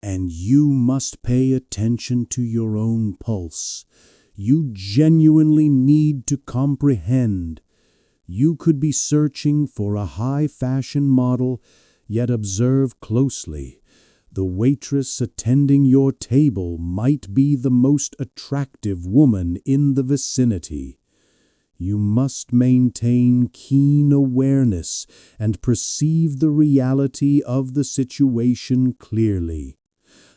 And you must pay attention to your own pulse. You genuinely need to comprehend. You could be searching for a high-fashion model, yet observe closely. The waitress attending your table might be the most attractive woman in the vicinity. You must maintain keen awareness and perceive the reality of the situation clearly.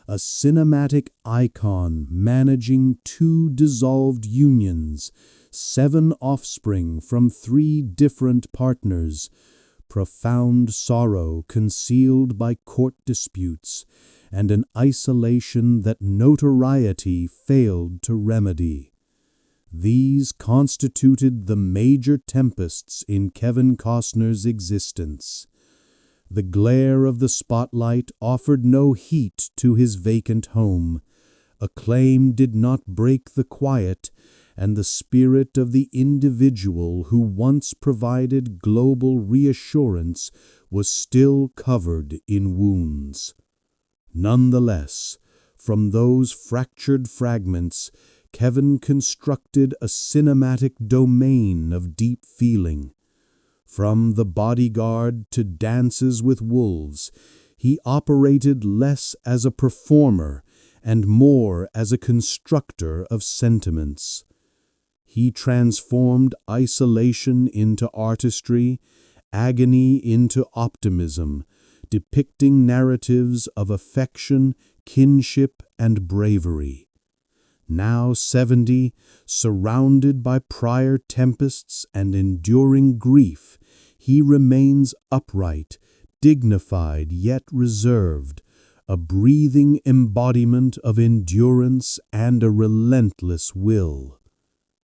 A cinematic icon managing 2 dissolved unions, 7 offspring from 3 different partners, profound sorrow concealed by court disputes, and an isolation that notoriety failed to remedy. These constituted the major tempests in Kevin Costner's existence. The glare of the spotlight offered no heat to his vacant home. Acclaim did not break the quiet, and the spirit of the individual who once provided global reassurance was still covered in wounds. Nonetheless, from those fractured fragments, Kevin constructed a cinematic domain of deep feeling. From The Bodyguard to Dances with Wolves, he operated less as a performer and more as a constructor of sentiments. He transformed isolation into artistry, agony into optimism, depicting narratives of affection, kinship, and bravery. Now 70, surrounded by prior tempests and enduring grief, he remains upright, dignified yet reserved, a breathing embodiment of endurance and a relentless will.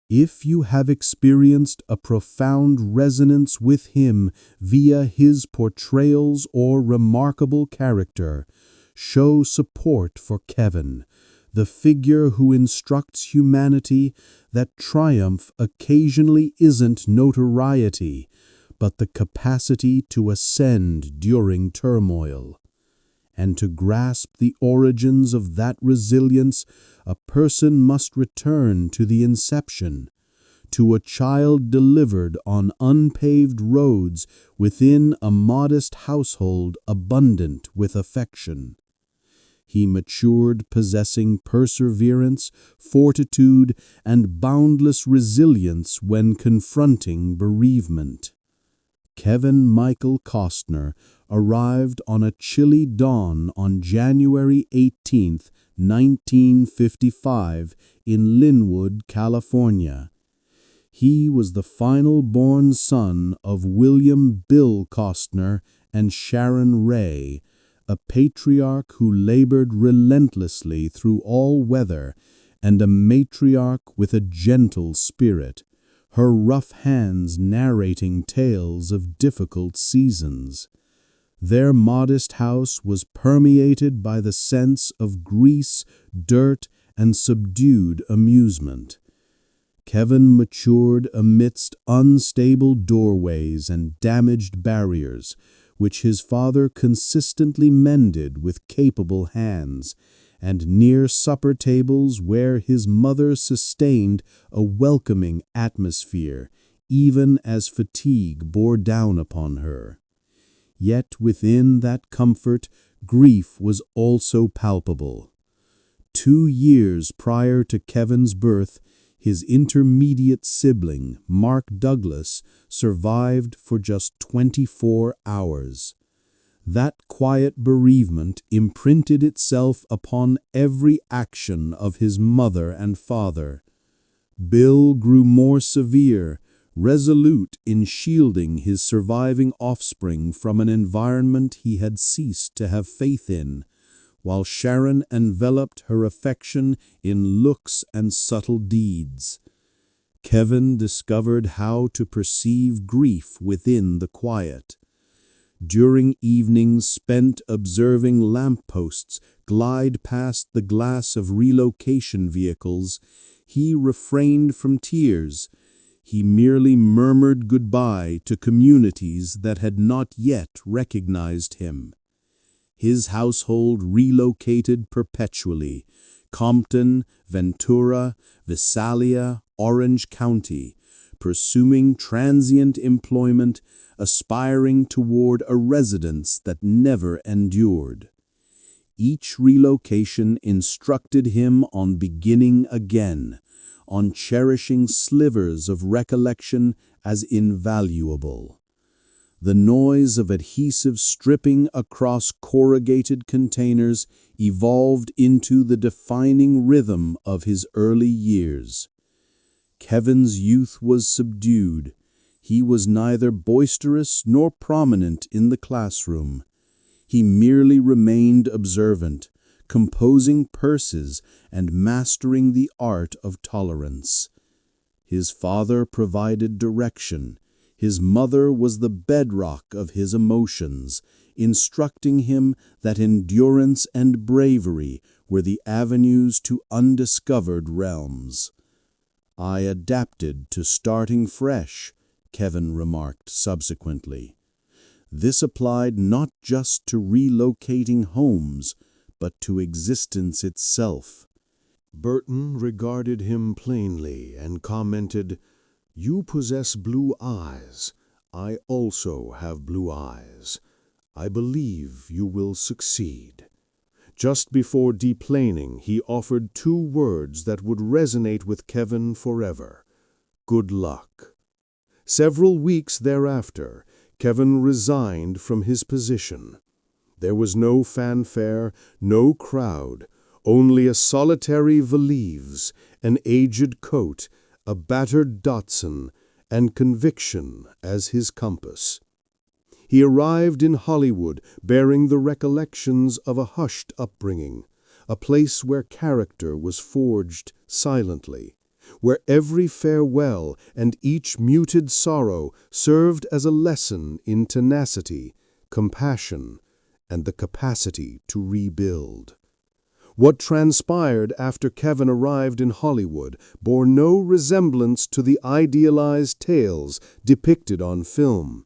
If you have experienced a profound resonance with him via his portrayals or remarkable character, show support for Kevin, the figure who instructs humanity that triumph occasionally isn't notoriety, but the capacity to ascend during turmoil. And to grasp the origins of that resilience, a person must return to the inception, to a child delivered on unpaved roads within a modest household abundant with affection. He matured possessing perseverance, fortitude, and boundless resilience when confronting bereavement. Kevin Michael Costner arrived on a chilly dawn on January 18, 1955, in Linwood, California. He was the final born son of William Bill Costner and Sharon Ray, a patriarch who labored relentlessly through all weather, and a matriarch with a gentle spirit, her rough hands narrating tales of difficult seasons. Their modest house was permeated by the sense of grease, dirt, and subdued amusement. Kevin matured amidst unstable doorways and damaged barriers, which his father consistently mended with capable hands, and near supper tables where his mother sustained a welcoming atmosphere, even as fatigue bore down upon her. Yet within that comfort, grief was also palpable. 2 years prior to Kevin's birth, his intermediate sibling, Mark Douglas, survived for just 24 hours. That quiet bereavement imprinted itself upon every action of his mother and father. Bill grew more severe, resolute in shielding his surviving offspring from an environment he had ceased to have faith in, while Sharon enveloped her affection in looks and subtle deeds. Kevin discovered how to perceive grief within the quiet. During evenings spent observing lampposts glide past the glass of relocation vehicles, he refrained from tears. He merely murmured goodbye to communities that had not yet recognized him. His household relocated perpetually. Compton, Ventura, Visalia, Orange County, pursuing transient employment, aspiring toward a residence that never endured. Each relocation instructed him on beginning again, on cherishing slivers of recollection as invaluable. The noise of adhesive stripping across corrugated containers evolved into the defining rhythm of his early years. Kevin's youth was subdued. He was neither boisterous nor prominent in the classroom. He merely remained observant, composing purses and mastering the art of tolerance. His father provided direction. His mother was the bedrock of his emotions, instructing him that endurance and bravery were the avenues to undiscovered realms. "I adapted to starting fresh," Kevin remarked subsequently. This applied not just to relocating homes, but to existence itself. Burton regarded him plainly and commented, "You possess blue eyes. I also have blue eyes. I believe you will succeed." Just before deplaning, he offered 2 words that would resonate with Kevin forever: "Good luck." Several weeks thereafter, Kevin resigned from his position. There was no fanfare, no crowd, only a solitary valise, an aged coat, a battered Datsun, and conviction as his compass. He arrived in Hollywood bearing the recollections of a hushed upbringing, a place where character was forged silently, where every farewell and each muted sorrow served as a lesson in tenacity, compassion, and the capacity to rebuild. What transpired after Kevin arrived in Hollywood bore no resemblance to the idealized tales depicted on film.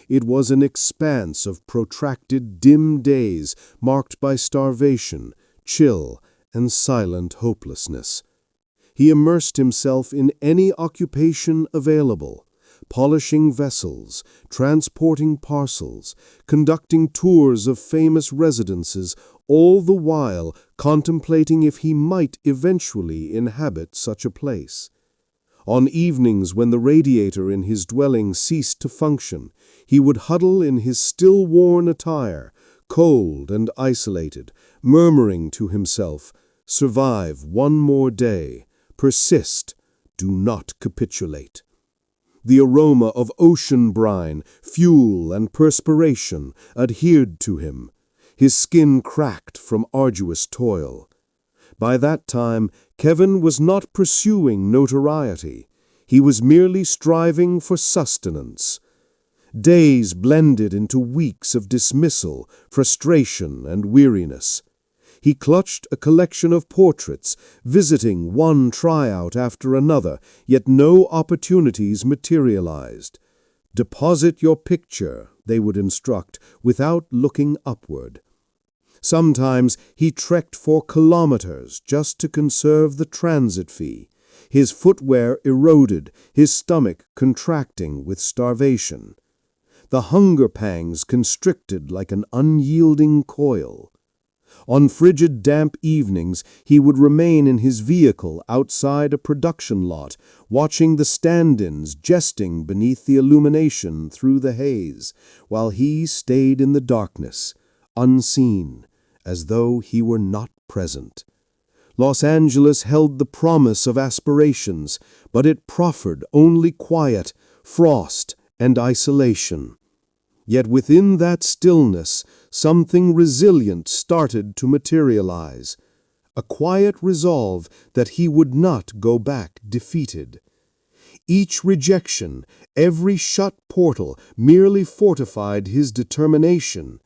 It was an expanse of protracted, dim days marked by starvation, chill, and silent hopelessness. He immersed himself in any occupation available, polishing vessels, transporting parcels, conducting tours of famous residences, all the while contemplating if he might eventually inhabit such a place. On evenings when the radiator in his dwelling ceased to function, he would huddle in his still-worn attire, cold and isolated, murmuring to himself, "Survive one more day. Persist. Do not capitulate." The aroma of ocean brine, fuel, and perspiration adhered to him. His skin cracked from arduous toil. By that time, Kevin was not pursuing notoriety. He was merely striving for sustenance. Days blended into weeks of dismissal, frustration, and weariness. He clutched a collection of portraits, visiting one tryout after another, yet no opportunities materialized. "Deposit your picture," they would instruct, without looking upward. Sometimes he trekked for kilometers just to conserve the transit fee, his footwear eroded, his stomach contracting with starvation. The hunger pangs constricted like an unyielding coil. On frigid, damp evenings, he would remain in his vehicle outside a production lot, watching the stand-ins jesting beneath the illumination through the haze, while he stayed in the darkness, unseen, as though he were not present. Los Angeles held the promise of aspirations, but it proffered only quiet, frost, and isolation. Yet within that stillness, something resilient started to materialize, a quiet resolve that he would not go back defeated. Each rejection, every shut portal, merely fortified his determination.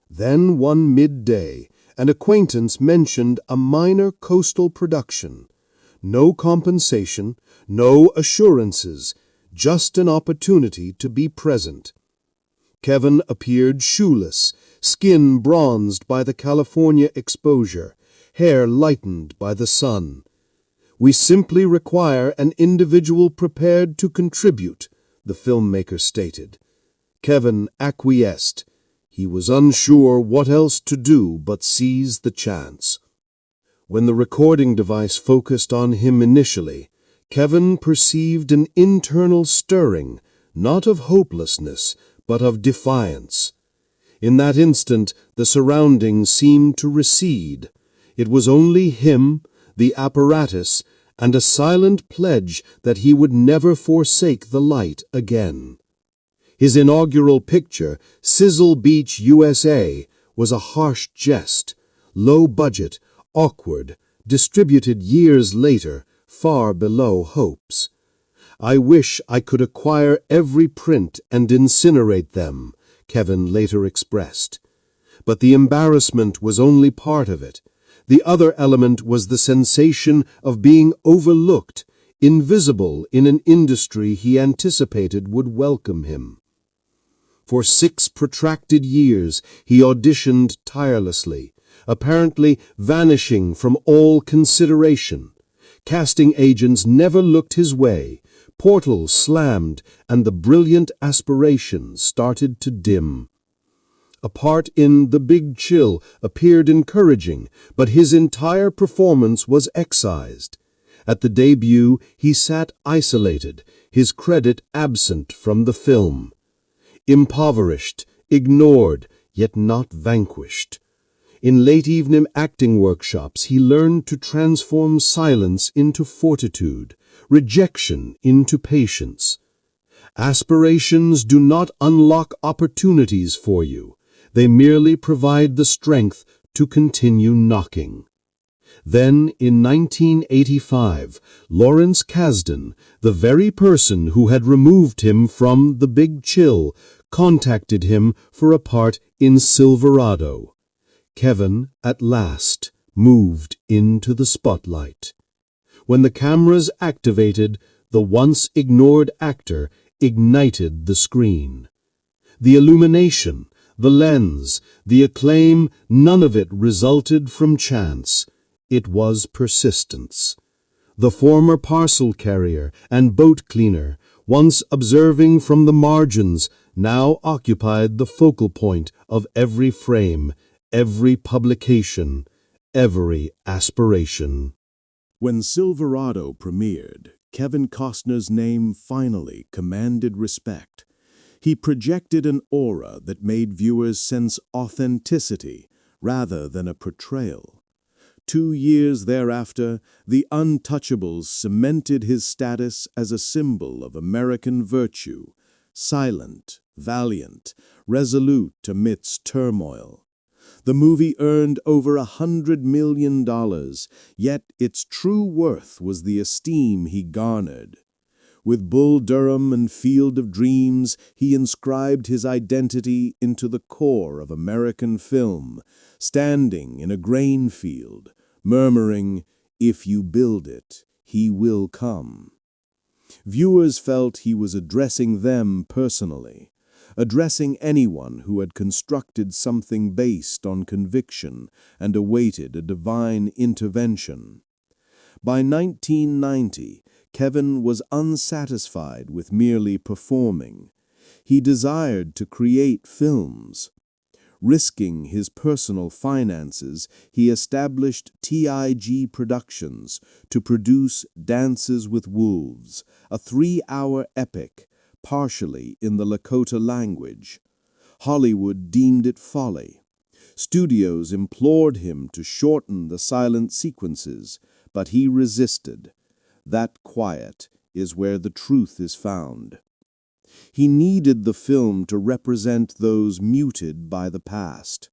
Then one midday, an acquaintance mentioned a minor coastal production. No compensation, no assurances, just an opportunity to be present. Kevin appeared shoeless, skin bronzed by the California exposure, hair lightened by the sun. We simply require an individual prepared to contribute, the filmmaker stated. Kevin acquiesced. He was unsure what else to do but seize the chance. When the recording device focused on him initially, Kevin perceived an internal stirring, not of hopelessness, but of defiance. In that instant, the surroundings seemed to recede. It was only him, the apparatus, and a silent pledge that he would never forsake the light again. His inaugural picture, Sizzle Beach, USA, was a harsh jest, low budget, awkward, distributed years later, far below hopes. "I wish I could acquire every print and incinerate them," Kevin later expressed. But the embarrassment was only part of it. The other element was the sensation of being overlooked, invisible in an industry he anticipated would welcome him. For 6 protracted years he auditioned tirelessly, apparently vanishing from all consideration. Casting agents never looked his way, portals slammed, and the brilliant aspiration started to dim. A part in The Big Chill appeared encouraging, but his entire performance was excised. At the debut, he sat isolated, his credit absent from the film. Impoverished, ignored, yet not vanquished. In late-evening acting workshops, he learned to transform silence into fortitude, rejection into patience. Aspirations do not unlock opportunities for you. They merely provide the strength to continue knocking. Then, in 1985, Lawrence Kasdan, the very person who had removed him from The Big Chill, contacted him for a part in Silverado. Kevin, at last, moved into the spotlight. When the cameras activated, the once ignored actor ignited the screen. The illumination, the lens, the acclaim, none of it resulted from chance. It was persistence. The former parcel carrier and boat cleaner, once observing from the margins, now occupied the focal point of every frame, every publication, every aspiration. When Silverado premiered, Kevin Costner's name finally commanded respect. He projected an aura that made viewers sense authenticity rather than a portrayal. 2 years thereafter, The Untouchables cemented his status as a symbol of American virtue, silent, valiant, resolute amidst turmoil. The movie earned over $100 million, yet its true worth was the esteem he garnered. With Bull Durham and Field of Dreams, he inscribed his identity into the core of American film, standing in a grain field, murmuring, "If you build it, he will come." Viewers felt he was addressing them personally, addressing anyone who had constructed something based on conviction and awaited a divine intervention. By 1990, Kevin was unsatisfied with merely performing. He desired to create films. Risking his personal finances, he established TIG Productions to produce Dances with Wolves, a 3-hour epic, partially in the Lakota language. Hollywood deemed it folly. Studios implored him to shorten the silent sequences, but he resisted. That quiet is where the truth is found. He needed the film to represent those muted by the past.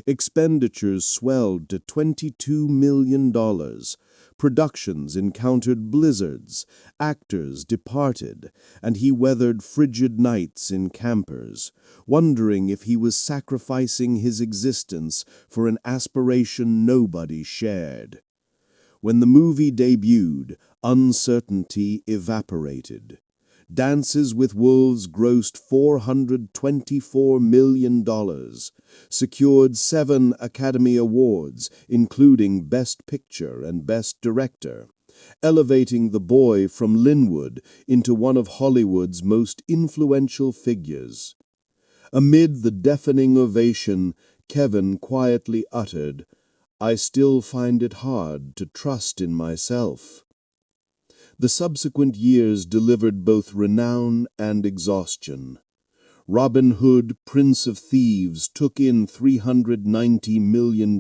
Expenditures swelled to $22 million. Productions encountered blizzards, actors departed, and he weathered frigid nights in campers, wondering if he was sacrificing his existence for an aspiration nobody shared. When the movie debuted, uncertainty evaporated. Dances with Wolves grossed $424 million, secured 7 Academy Awards, including Best Picture and Best Director, elevating the boy from Linwood into one of Hollywood's most influential figures. Amid the deafening ovation, Kevin quietly uttered, "I still find it hard to trust in myself." The subsequent years delivered both renown and exhaustion. Robin Hood, Prince of Thieves, took in $390 million,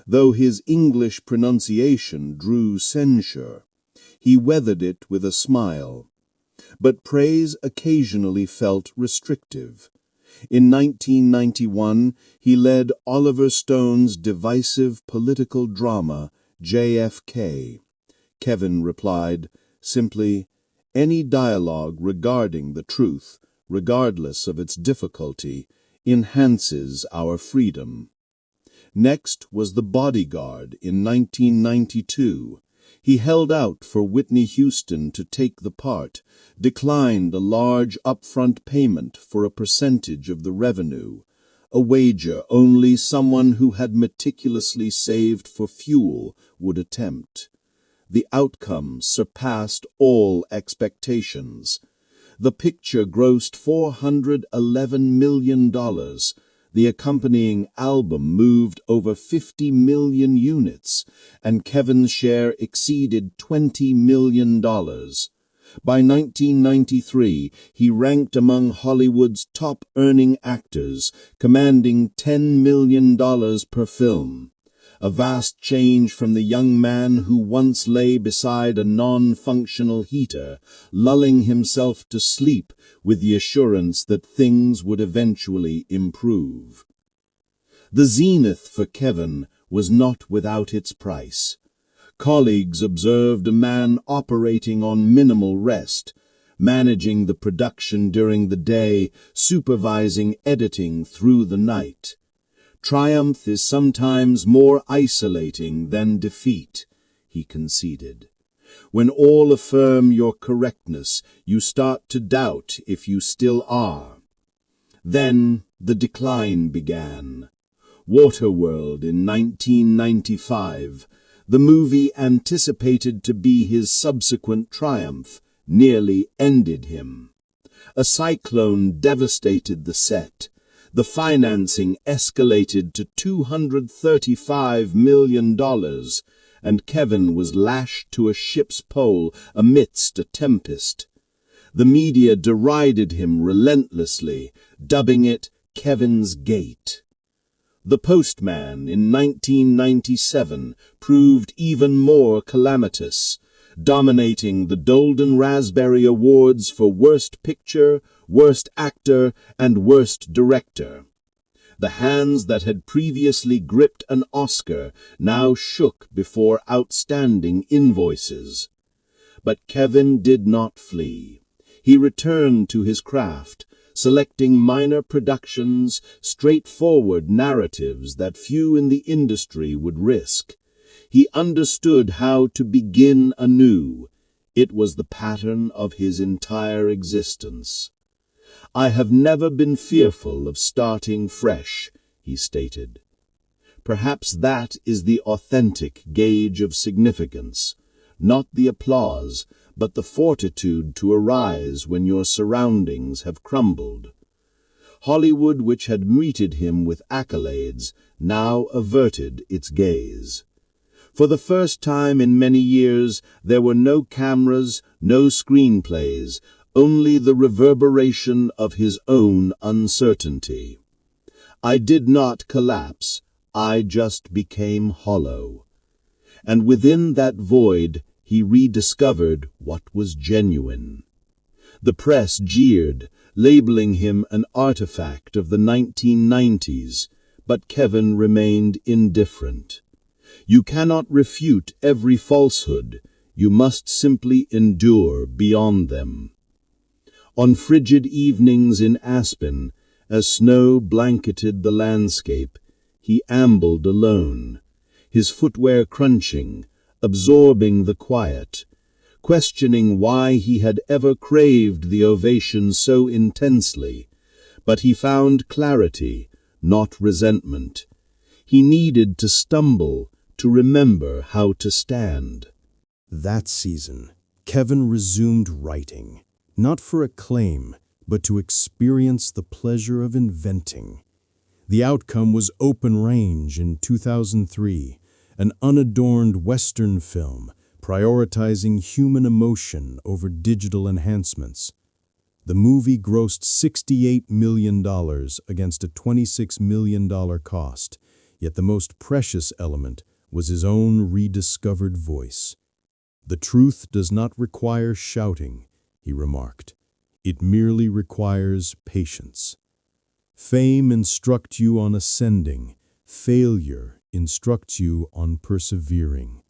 though his English pronunciation drew censure. He weathered it with a smile. But praise occasionally felt restrictive. In 1991, he led Oliver Stone's divisive political drama, JFK. Kevin replied, simply, "Any dialogue regarding the truth, regardless of its difficulty, enhances our freedom." Next was The Bodyguard in 1992. He held out for Whitney Houston to take the part, declined a large upfront payment for a percentage of the revenue, a wager only someone who had meticulously saved for fuel would attempt. The outcome surpassed all expectations. The picture grossed $411 million. The accompanying album moved over 50 million units, and Kevin's share exceeded $20 million. By 1993, he ranked among Hollywood's top-earning actors, commanding $10 million per film. A vast change from the young man who once lay beside a non-functional heater, lulling himself to sleep with the assurance that things would eventually improve. The zenith for Kevin was not without its price. Colleagues observed a man operating on minimal rest, managing the production during the day, supervising editing through the night. "Triumph is sometimes more isolating than defeat," he conceded. "When all affirm your correctness, you start to doubt if you still are." Then the decline began. Waterworld in 1995, the movie anticipated to be his subsequent triumph, nearly ended him. A cyclone devastated the set. The financing escalated to $235 million, and Kevin was lashed to a ship's pole amidst a tempest. The media derided him relentlessly, dubbing it Kevin's Gate. The Postman in 1997 proved even more calamitous, dominating the Golden Raspberry Awards for Worst Picture, Worst Actor, and Worst Director. The hands that had previously gripped an Oscar now shook before outstanding invoices. But Kevin did not flee. He returned to his craft, selecting minor productions, straightforward narratives that few in the industry would risk. He understood how to begin anew. It was the pattern of his entire existence. "I have never been fearful of starting fresh," he stated. Perhaps that is the authentic gauge of significance, not the applause, but the fortitude to arise when your surroundings have crumbled. Hollywood, which had greeted him with accolades, now averted its gaze. For the first time in many years, there were no cameras, no screenplays, only the reverberation of his own uncertainty. "I did not collapse, I just became hollow." And within that void, he rediscovered what was genuine. The press jeered, labeling him an artifact of the 1990s, but Kevin remained indifferent. You cannot refute every falsehood, you must simply endure beyond them. On frigid evenings in Aspen, as snow blanketed the landscape, he ambled alone, his footwear crunching, absorbing the quiet, questioning why he had ever craved the ovation so intensely. But he found clarity, not resentment. He needed to stumble to remember how to stand. That season, Kevin resumed writing, not for acclaim, but to experience the pleasure of inventing. The outcome was Open Range in 2003, an unadorned Western film prioritizing human emotion over digital enhancements. The movie grossed $68 million against a $26 million cost, yet the most precious element was his own rediscovered voice. "The truth does not require shouting," he remarked. "It merely requires patience. Fame instructs you on ascending. Failure instructs you on persevering."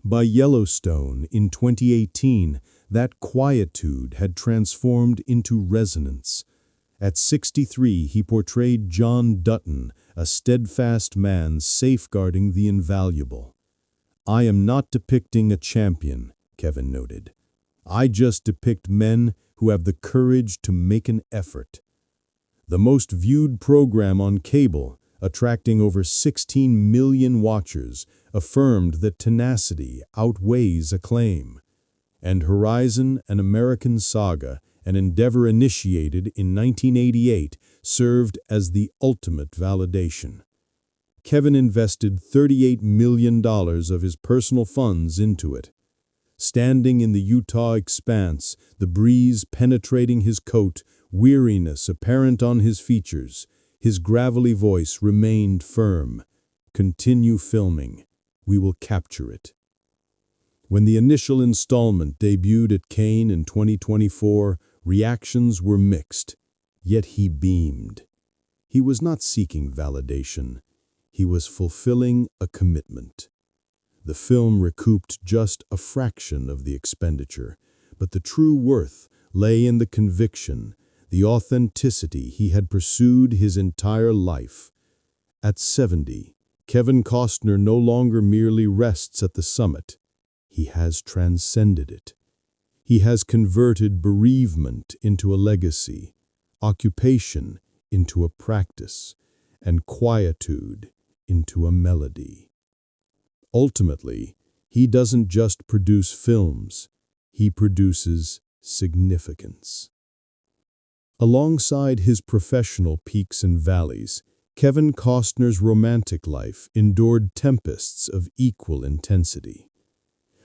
By Yellowstone in 2018, that quietude had transformed into resonance. At 63, he portrayed John Dutton, a steadfast man safeguarding the invaluable. "I am not depicting a champion," Kevin noted. "I just depict men who have the courage to make an effort." The most viewed program on cable, attracting over 16 million watchers, affirmed that tenacity outweighs acclaim. And Horizon, an American saga, an endeavor initiated in 1988, served as the ultimate validation. Kevin invested $38 million of his personal funds into it. Standing in the Utah expanse, the breeze penetrating his coat, weariness apparent on his features, his gravelly voice remained firm. "Continue filming. We will capture it." When the initial installment debuted at Cannes in 2024, reactions were mixed, yet he beamed. He was not seeking validation. He was fulfilling a commitment. The film recouped just a fraction of the expenditure, but the true worth lay in the conviction, the authenticity he had pursued his entire life. At 70, Kevin Costner no longer merely rests at the summit. He has transcended it. He has converted bereavement into a legacy, occupation into a practice, and quietude into a melody. Ultimately, he doesn't just produce films, he produces significance. Alongside his professional peaks and valleys, Kevin Costner's romantic life endured tempests of equal intensity.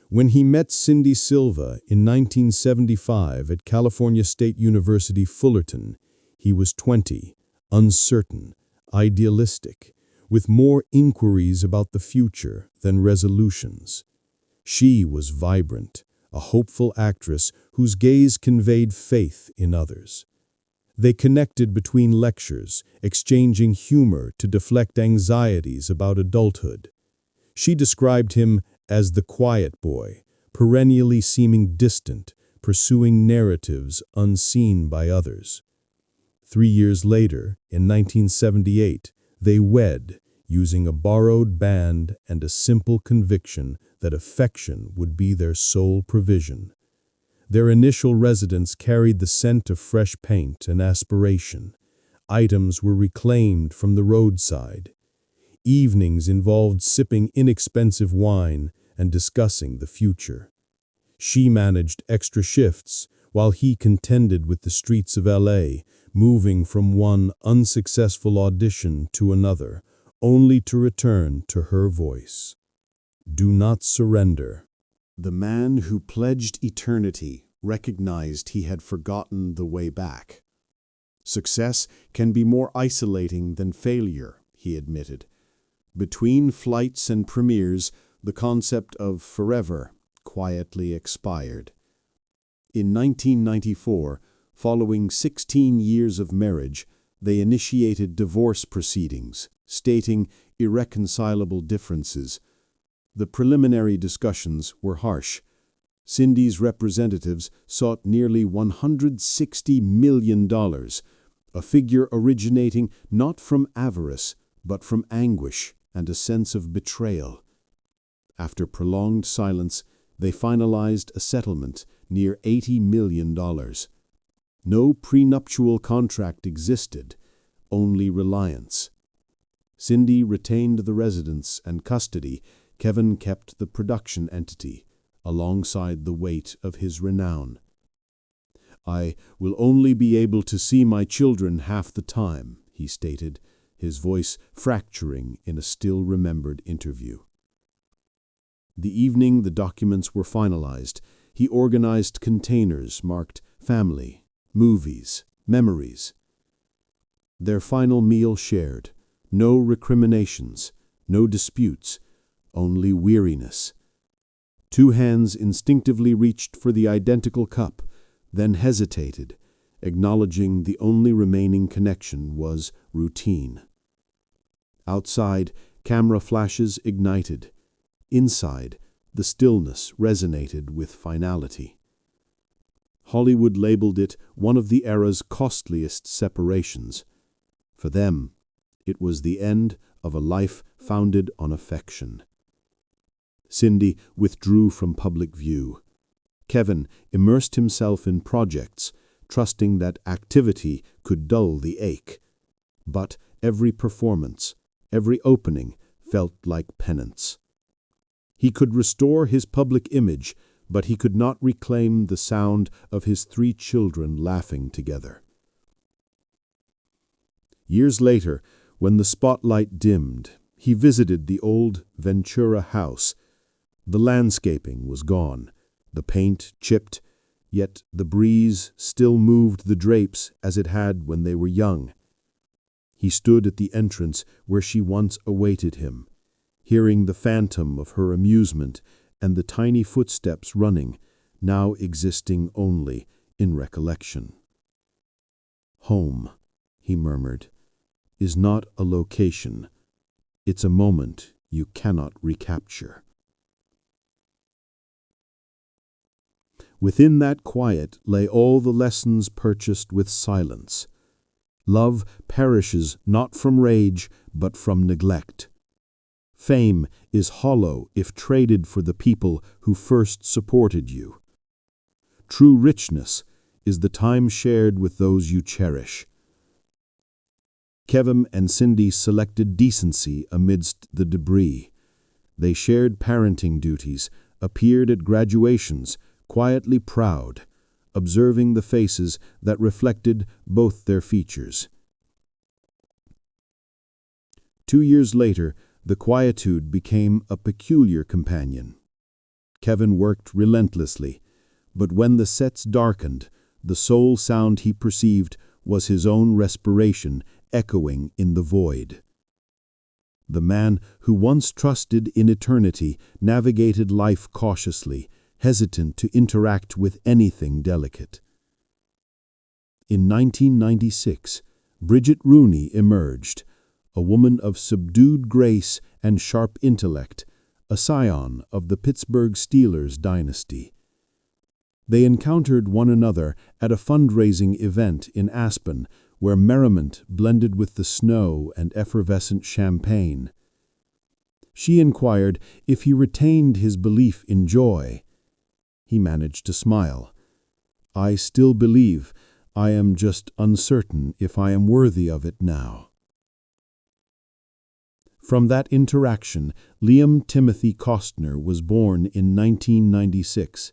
When he met Cindy Silva in 1975 at California State University, Fullerton, he was 20, uncertain, idealistic, with more inquiries about the future than resolutions. She was vibrant, a hopeful actress whose gaze conveyed faith in others. They connected between lectures, exchanging humor to deflect anxieties about adulthood. She described him as the quiet boy, perennially seeming distant, pursuing narratives unseen by others. 3 years later, in 1978, they wed, using a borrowed band and a simple conviction that affection would be their sole provision. Their initial residence carried the scent of fresh paint and aspiration. Items were reclaimed from the roadside. Evenings involved sipping inexpensive wine and discussing the future. She managed extra shifts while he contended with the streets of LA, moving from one unsuccessful audition to another, only to return to her voice. Do not surrender. The man who pledged eternity recognized he had forgotten the way back. Success can be more isolating than failure, he admitted. Between flights and premieres, the concept of forever quietly expired. In 1994, following 16 years of marriage, they initiated divorce proceedings, stating irreconcilable differences. The preliminary discussions were harsh. Cindy's representatives sought nearly $160 million, a figure originating not from avarice, but from anguish and a sense of betrayal. After prolonged silence, They finalized a settlement near $80 million. No prenuptial contract existed, only reliance. Cindy retained the residence and custody. Kevin kept the production entity, alongside the weight of his renown. "I will only be able to see my children half the time," he stated, his voice fracturing in a still-remembered interview. The evening the documents were finalized, he organized containers marked family, movies, memories. Their final meal shared, no recriminations, no disputes, only weariness. Two hands instinctively reached for the identical cup, then hesitated, acknowledging the only remaining connection was routine. Outside, camera flashes ignited. Inside, the stillness resonated with finality. Hollywood labeled it one of the era's costliest separations. For them, it was the end of a life founded on affection. Cindy withdrew from public view. Kevin immersed himself in projects, trusting that activity could dull the ache. But every performance, every opening, felt like penance. He could restore his public image, but he could not reclaim the sound of his 3 children laughing together. Years later, when the spotlight dimmed, he visited the old Ventura house. The landscaping was gone, the paint chipped, yet the breeze still moved the drapes as it had when they were young. He stood at the entrance where she once awaited him, hearing the phantom of her amusement and the tiny footsteps running, now existing only in recollection. "Home," he murmured, "is not a location. It's a moment you cannot recapture." Within that quiet lay all the lessons purchased with silence. Love perishes not from rage, but from neglect. Fame is hollow if traded for the people who first supported you. True richness is the time shared with those you cherish. Kevin and Cindy selected decency amidst the debris. They shared parenting duties, appeared at graduations, quietly proud, observing the faces that reflected both their features. 2 years later, the quietude became a peculiar companion. Kevin worked relentlessly, but when the sets darkened, the sole sound he perceived was his own respiration echoing in the void. The man who once trusted in eternity navigated life cautiously, hesitant to interact with anything delicate. In 1996, Bridget Rooney emerged, a woman of subdued grace and sharp intellect, a scion of the Pittsburgh Steelers dynasty. They encountered one another at a fundraising event in Aspen, where merriment blended with the snow and effervescent champagne. She inquired if he retained his belief in joy. He managed to smile. "I still believe. I am just uncertain if I am worthy of it now." From that interaction, Liam Timothy Costner was born in 1996.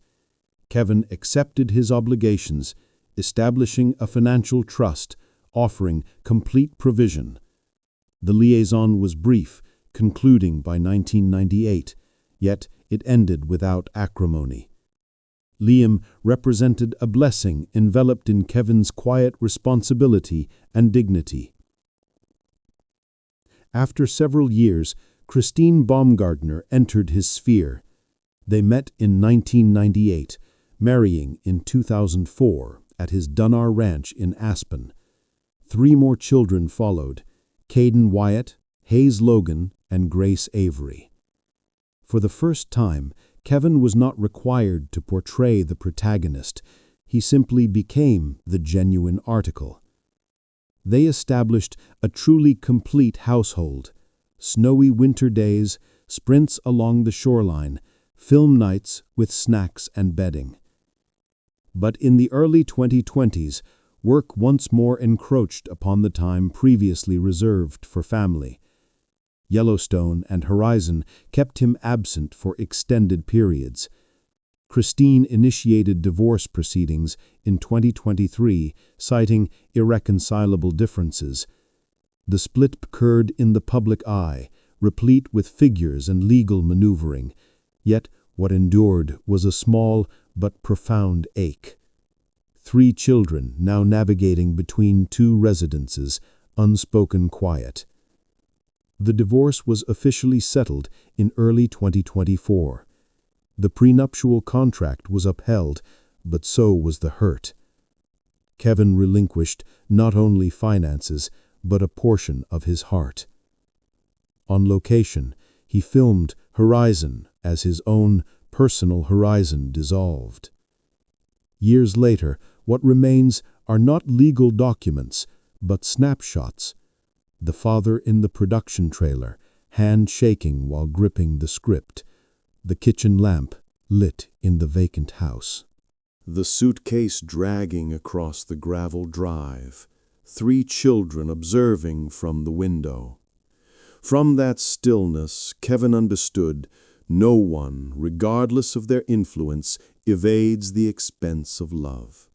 Kevin accepted his obligations, establishing a financial trust, offering complete provision. The liaison was brief, concluding by 1998, yet it ended without acrimony. Liam represented a blessing enveloped in Kevin's quiet responsibility and dignity. After several years, Christine Baumgartner entered his sphere. They met in 1998, marrying in 2004 at his Dunnar Ranch in Aspen. 3 more children followed: Caden Wyatt, Hayes Logan, and Grace Avery. For the first time, Kevin was not required to portray the protagonist. He simply became the genuine article. They established a truly complete household: snowy winter days, sprints along the shoreline, film nights with snacks and bedding. But in the early 2020s, work once more encroached upon the time previously reserved for family. Yellowstone and Horizon kept him absent for extended periods. Christine initiated divorce proceedings in 2023, citing irreconcilable differences. The split occurred in the public eye, replete with figures and legal maneuvering. Yet what endured was a small but profound ache. 3 children now navigating between 2 residences, unspoken quiet. The divorce was officially settled in early 2024. The prenuptial contract was upheld, but so was the hurt. Kevin relinquished not only finances, but a portion of his heart. On location, he filmed Horizon as his own personal horizon dissolved. Years later, what remains are not legal documents, but snapshots. The father in the production trailer, hand shaking while gripping the script. The kitchen lamp lit in the vacant house. The suitcase dragging across the gravel drive. 3 children observing from the window. From that stillness, Kevin understood no one, regardless of their influence, evades the expense of love.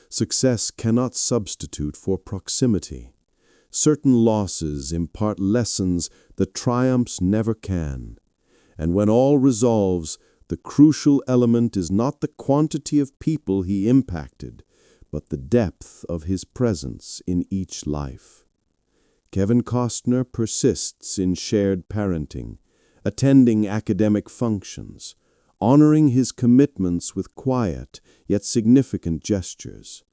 Success cannot substitute for proximity. Certain losses impart lessons that triumphs never can. And when all resolves, the crucial element is not the quantity of people he impacted, but the depth of his presence in each life. Kevin Costner persists in shared parenting, attending academic functions, honoring his commitments with quiet yet significant gestures.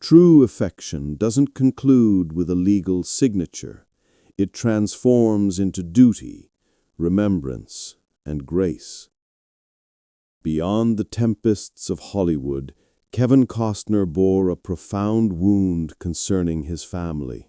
True affection doesn't conclude with a legal signature. It transforms into duty, remembrance, and grace. Beyond the tempests of Hollywood, Kevin Costner bore a profound wound concerning his family.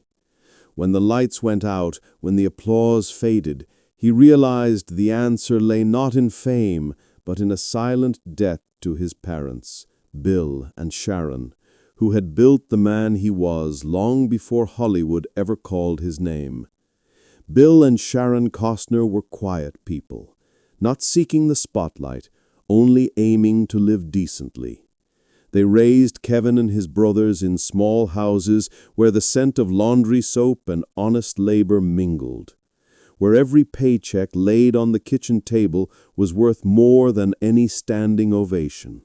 When the lights went out, when the applause faded, he realized the answer lay not in fame, but in a silent debt to his parents, Bill and Sharon, who had built the man he was long before Hollywood ever called his name. Bill and Sharon Costner were quiet people, not seeking the spotlight, only aiming to live decently. They raised Kevin and his brothers in small houses where the scent of laundry soap and honest labor mingled, where every paycheck laid on the kitchen table was worth more than any standing ovation.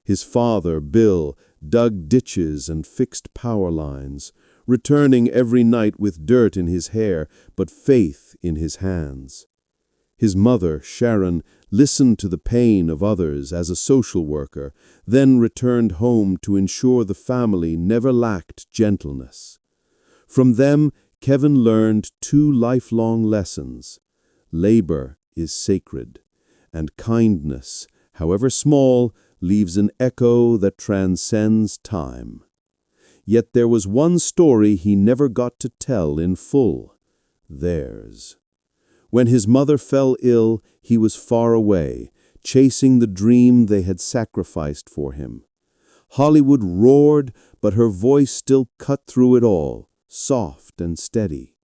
His father, Bill, dug ditches and fixed power lines, returning every night with dirt in his hair but faith in his hands. His mother, Sharon, listened to the pain of others as a social worker, then returned home to ensure the family never lacked gentleness. From them, Kevin learned 2 lifelong lessons. Labor is sacred, and kindness, however small, leaves an echo that transcends time. Yet there was one story he never got to tell in full, theirs. When his mother fell ill, he was far away, chasing the dream they had sacrificed for him. Hollywood roared, but her voice still cut through it all, soft and steady.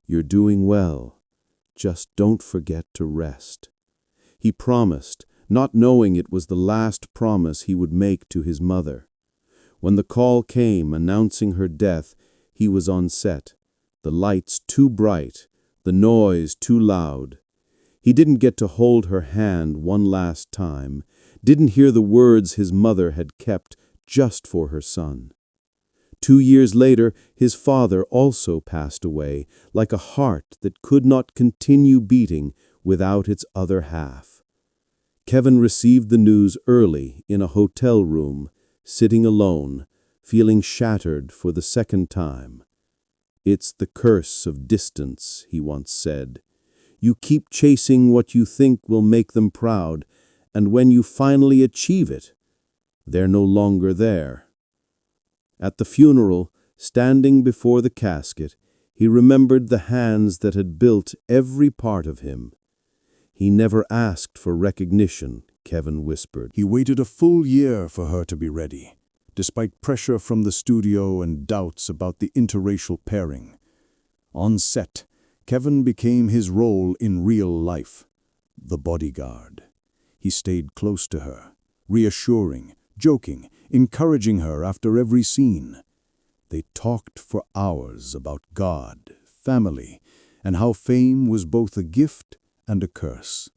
"You're doing well. Just don't forget to rest." He promised, not knowing it was the last promise he would make to his mother. When the call came announcing her death, he was on set, the lights too bright, the noise too loud. He didn't get to hold her hand one last time, didn't hear the words his mother had kept just for her son. 2 years later, his father also passed away, like a heart that could not continue beating without its other half. Kevin received the news early in a hotel room, sitting alone, feeling shattered for the second time. "It's the curse of distance," he once said. "You keep chasing what you think will make them proud, and when you finally achieve it, they're no longer there." At the funeral, standing before the casket, he remembered the hands that had built every part of him. He never asked for recognition, Kevin whispered. He waited a full year for her to be ready, despite pressure from the studio and doubts about the interracial pairing. On set, Kevin became his role in real life, the bodyguard. He stayed close to her, reassuring, joking, encouraging her after every scene. They talked for hours about God, family, and how fame was both a gift and a curse.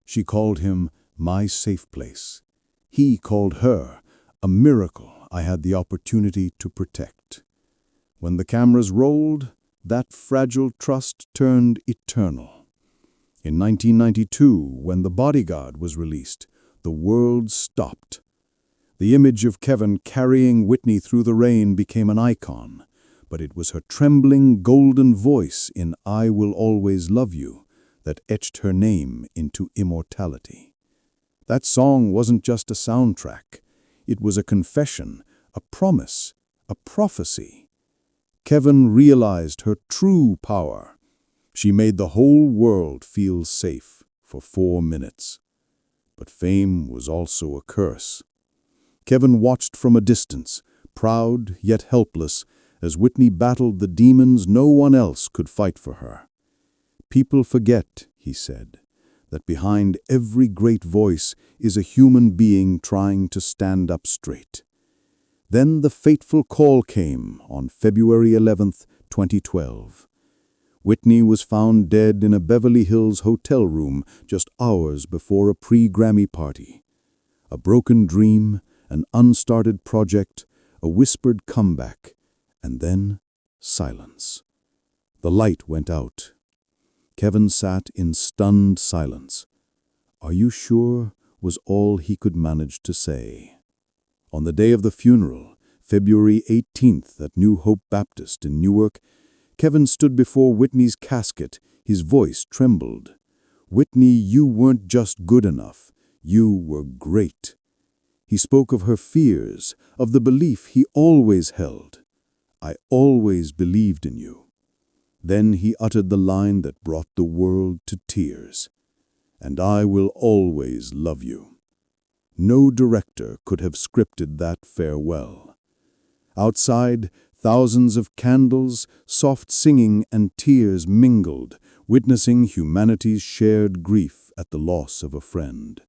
She called him my safe place. He called her a miracle I had the opportunity to protect. When the cameras rolled, that fragile trust turned eternal. In 1992, when The Bodyguard was released, the world stopped. The image of Kevin carrying Whitney through the rain became an icon, but it was her trembling golden voice in I Will Always Love You that etched her name into immortality. That song wasn't just a soundtrack. It was a confession, a promise, a prophecy. Kevin realized her true power. She made the whole world feel safe for 4 minutes. But fame was also a curse. Kevin watched from a distance, proud yet helpless, as Whitney battled the demons no one else could fight for her. People forget, he said, that behind every great voice is a human being trying to stand up straight. Then the fateful call came on February 11th, 2012. Whitney was found dead in a Beverly Hills hotel room just hours before a pre-Grammy party. A broken dream, an unstarted project, a whispered comeback, and then silence. The light went out. Kevin sat in stunned silence. "Are you sure?" was all he could manage to say. On the day of the funeral, February 18th at New Hope Baptist in Newark, Kevin stood before Whitney's casket. His voice trembled. "Whitney, you weren't just good enough. You were great." He spoke of her fears, of the belief he always held. "I always believed in you." Then he uttered the line that brought the world to tears. "And I will always love you." No director could have scripted that farewell. Outside, thousands of candles, soft singing, and tears mingled, witnessing humanity's shared grief at the loss of a friend.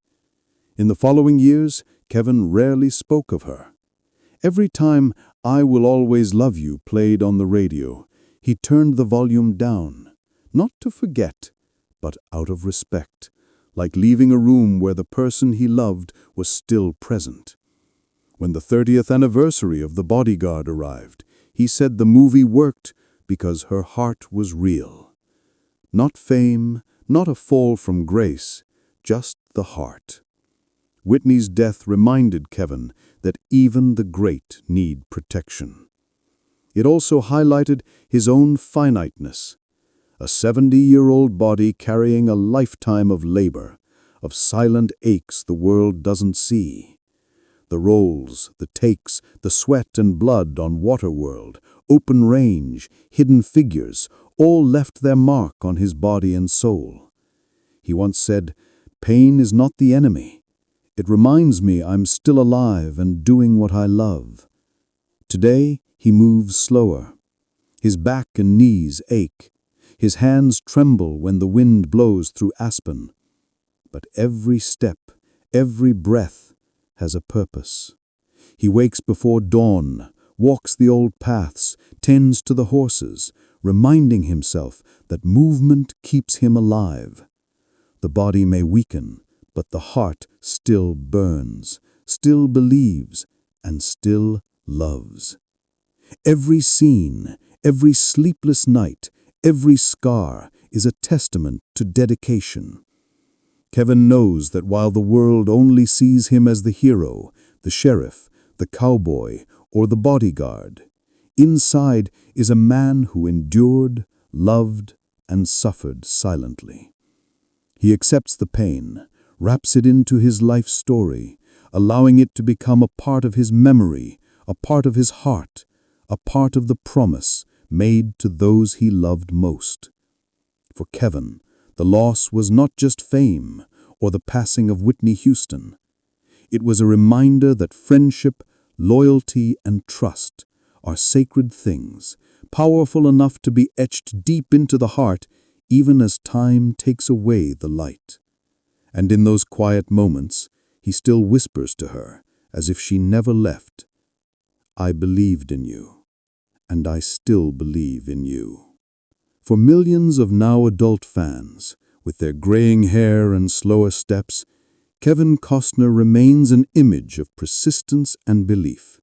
In the following years, Kevin rarely spoke of her. Every time I Will Always Love You played on the radio, he turned the volume down, not to forget, but out of respect, like leaving a room where the person he loved was still present. When the 30th anniversary of The Bodyguard arrived, he said the movie worked because her heart was real. Not fame, not a fall from grace, just the heart. Whitney's death reminded Kevin that even the great need protection. It also highlighted his own finiteness. A 70-year-old body carrying a lifetime of labor, of silent aches the world doesn't see. The roles, the takes, the sweat and blood on Waterworld, Open Range, Hidden Figures, all left their mark on his body and soul. He once said, "Pain is not the enemy. It reminds me I'm still alive and doing what I love." Today, he moves slower. His back and knees ache. His hands tremble when the wind blows through aspen. But every step, every breath has a purpose. He wakes before dawn, walks the old paths, tends to the horses, reminding himself that movement keeps him alive. The body may weaken, but the heart still burns, still believes, and still loves. Every scene, every sleepless night, every scar is a testament to dedication. Kevin knows that while the world only sees him as the hero, the sheriff, the cowboy, or the bodyguard, inside is a man who endured, loved, and suffered silently. He accepts the pain, wraps it into his life story, allowing it to become a part of his memory, a part of his heart, a part of the promise made to those he loved most. For Kevin, The loss was not just fame or the passing of Whitney Houston. It was a reminder that friendship, loyalty, and trust are sacred things, powerful enough to be etched deep into the heart even as time takes away the light. And in those quiet moments, he still whispers to her, as if she never left, "I believed in you, and I still believe in you." For millions of now adult fans, with their graying hair and slower steps, Kevin Costner remains an image of persistence and belief.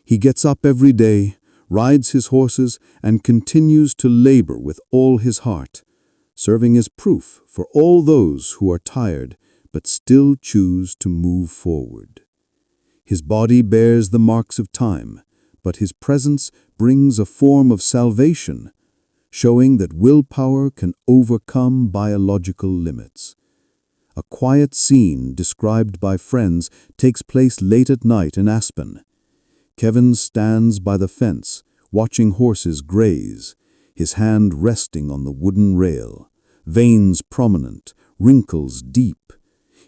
He gets up every day, rides his horses, and continues to labor with all his heart, serving as proof for all those who are tired but still choose to move forward. His body bears the marks of time, but his presence brings a form of salvation, showing that willpower can overcome biological limits. A quiet scene described by friends takes place late at night in Aspen. Kevin stands by the fence, watching horses graze, his hand resting on the wooden rail, veins prominent, wrinkles deep.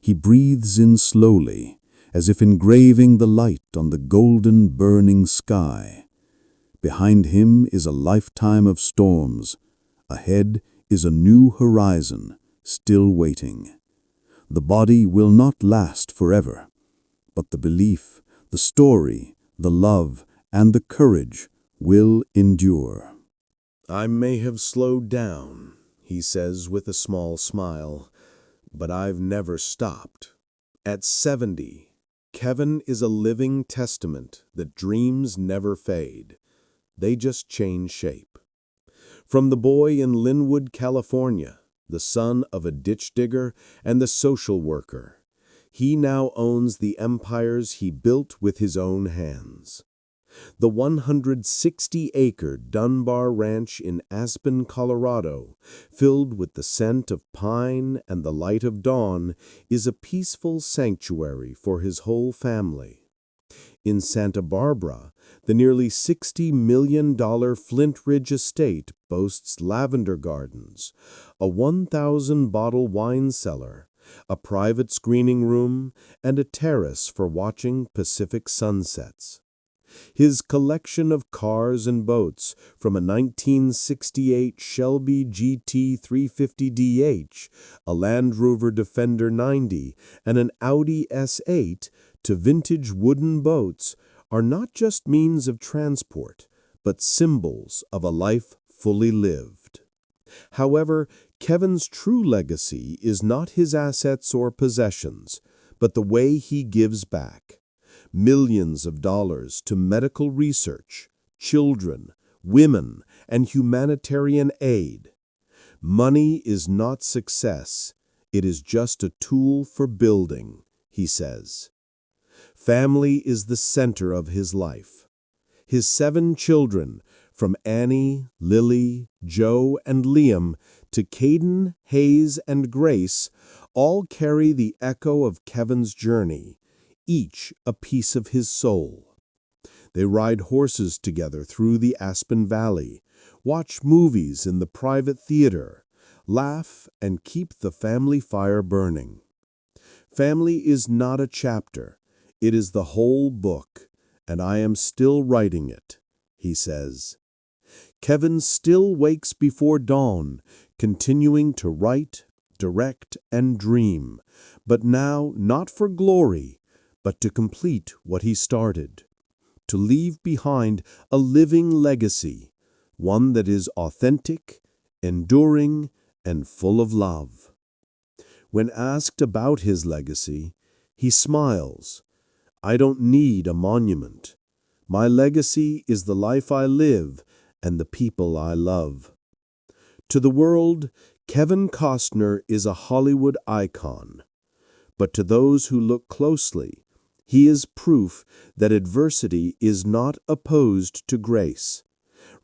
He breathes in slowly, as if engraving the light on the golden burning sky. Behind him is a lifetime of storms. Ahead is a new horizon, still waiting. The body will not last forever, but the belief, the story, the love, and the courage will endure. "I may have slowed down," he says with a small smile, "but I've never stopped." At 70, Kevin is a living testament that dreams never fade. They just change shape. From the boy in Linwood, California, the son of a ditch digger and the social worker, he now owns the empires he built with his own hands. The 160-acre Dunbar Ranch in Aspen, Colorado, filled with the scent of pine and the light of dawn, is a peaceful sanctuary for his whole family. In Santa Barbara, the nearly $60 million Flint Ridge estate boasts lavender gardens, a 1,000-bottle wine cellar, a private screening room, and a terrace for watching Pacific sunsets. His collection of cars and boats, from a 1968 Shelby GT 350DH, a Land Rover Defender 90, and an Audi S8, to vintage wooden boats, are not just means of transport, but symbols of a life fully lived. However, Kevin's true legacy is not his assets or possessions, but the way he gives back. Millions of dollars to medical research, children, women, and humanitarian aid. Money is not success, it is just a tool for building, he says. Family is the center of his life. His 7 children, from Annie, Lily, Joe, and Liam to Caden, Hayes, and Grace, all carry the echo of Kevin's journey, each a piece of his soul. They ride horses together through the Aspen Valley, watch movies in the private theater, laugh, and keep the family fire burning. Family is not a chapter, it is the whole book, and I am still writing it, he says. Kevin still wakes before dawn, continuing to write, direct, and dream, but now not for glory, but to complete what he started, to leave behind a living legacy, one that is authentic, enduring, and full of love. When asked about his legacy, he smiles. "I don't need a monument. My legacy is the life I live and the people I love." To the world, Kevin Costner is a Hollywood icon. But to those who look closely, he is proof that adversity is not opposed to grace.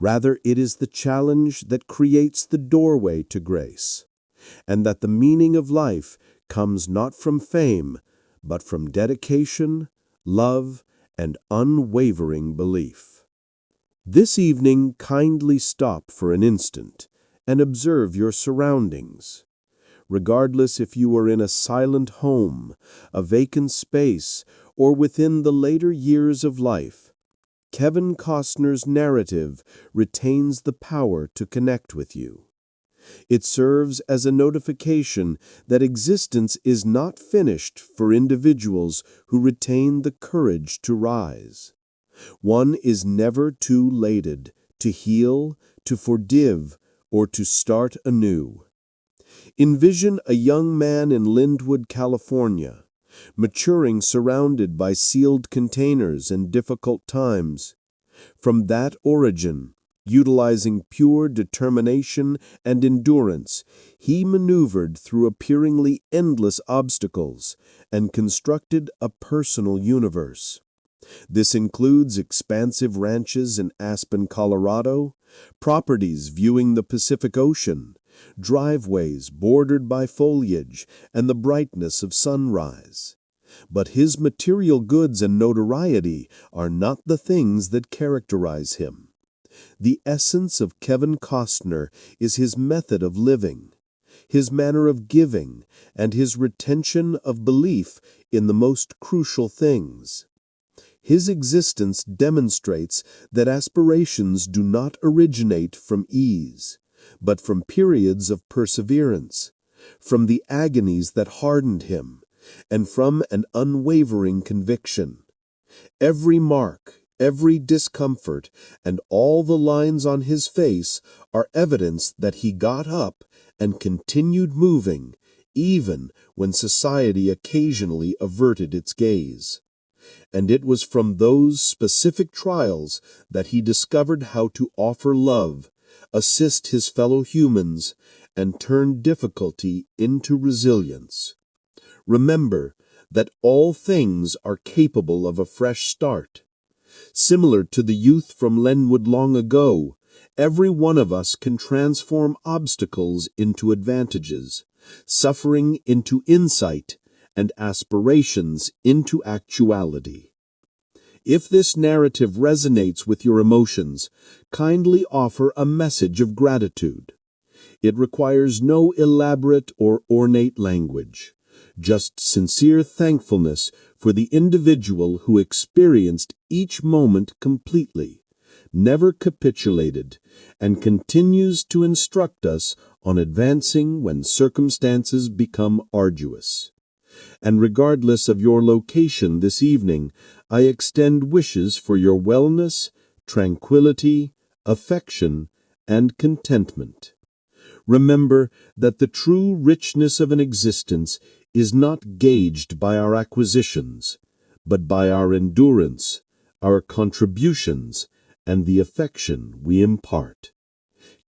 Rather, it is the challenge that creates the doorway to grace, and that the meaning of life comes not from fame, but from dedication, love, and unwavering belief. This evening, kindly stop for an instant and observe your surroundings. regardless if you are in a silent home, a vacant space, or within the later years of life. Kevin Costner's narrative retains the power to connect with you. It serves as a notification that existence is not finished for individuals who retain the courage to rise. One is never too late to heal, to forgive, or to start anew. Envision a young man in Lindwood, California, maturing surrounded by sealed containers and difficult times. From that origin, utilizing pure determination and endurance, he maneuvered through appearingly endless obstacles and constructed a personal universe. This includes expansive ranches in Aspen, Colorado, properties viewing the Pacific Ocean, driveways bordered by foliage and the brightness of sunrise. But his material goods and notoriety are not the things that characterize him. The essence of Kevin Costner is his method of living, his manner of giving, and his retention of belief in the most crucial things. His existence demonstrates that aspirations do not originate from ease, but from periods of perseverance, from the agonies that hardened him, and from an unwavering conviction. Every mark, every discomfort, and all the lines on his face are evidence that he got up and continued moving, even when society occasionally averted its gaze. And it was from those specific trials that he discovered how to offer love, assist his fellow humans, and turn difficulty into resilience. Remember that all things are capable of a fresh start. Similar to the youth from Lenwood long ago, every one of us can transform obstacles into advantages, suffering into insight, and aspirations into actuality. If this narrative resonates with your emotions, kindly offer a message of gratitude. It requires no elaborate or ornate language, just sincere thankfulness for the individual who experienced each moment completely, never capitulated, and continues to instruct us on advancing when circumstances become arduous. And regardless of your location this evening, I extend wishes for your wellness, tranquility, affection, and contentment. Remember that the true richness of an existence is not gauged by our acquisitions, but by our endurance, our contributions, and the affection we impart.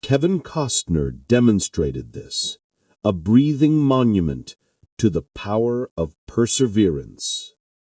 Kevin Costner demonstrated this, a breathing monument to the power of perseverance.